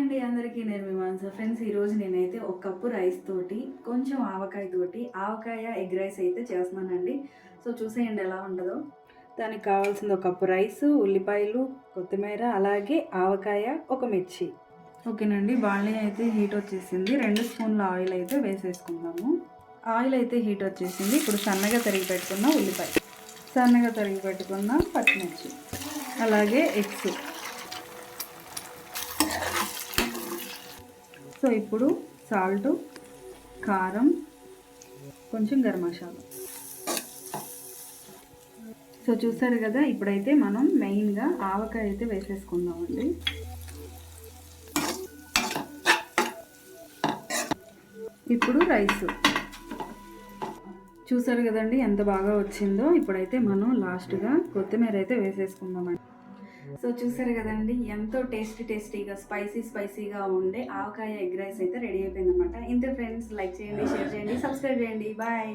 అండి అందరికీ నేను మీ మానస ఫ్రెండ్స్. ఈరోజు నేనైతే ఒక కప్పు రైస్ తోటి కొంచెం ఆవకాయ తోటి ఆవకాయ ఎగ్ రైస్ అయితే చేస్తున్నానండి. సో చూసేయండి ఎలా ఉంటుందో. దానికి కావాల్సింది ఒక కప్పు రైస్, ఉల్లిపాయలు, కొత్తిమీర, అలాగే ఆవకాయ, ఒక మిర్చి. ఓకేనండి, బాణలి అయితే హీట్ వచ్చేసింది. 2 స్పూన్ల ఆయిల్ అయితే వేసేసుకుందాము. ఆయిల్ అయితే హీట్ వచ్చేసింది. ఇప్పుడు సన్నగా తరిగి పెట్టుకున్న ఉల్లిపాయ, సన్నగా తరిగి పెట్టుకున్న పచ్చిమిర్చి, అలాగే ఎగ్స్. సో ఇప్పుడు సాల్ట్, కారం, కొంచెం గరం మసాలా. సో చూసారు కదా, ఇప్పుడైతే మనం మెయిన్గా ఆవకాయ అయితే వేసేసుకుందామండి. ఇప్పుడు రైస్ చూసారు కదండి ఎంత బాగా వచ్చిందో. ఇప్పుడైతే మనం లాస్ట్గా కొత్తిమీర అయితే వేసేసుకుందామండి. సో చూసారు కదండి, ఎంతో టేస్టీగా స్పైసీగా ఉండే ఆవకాయ ఎగ్ రైస్ అయితే రెడీ అయిపోయిందన్నమాట. ఇంతే ఫ్రెండ్స్, లైక్ చేయండి, షేర్ చేయండి, సబ్స్క్రైబ్ చేయండి. బాయ్.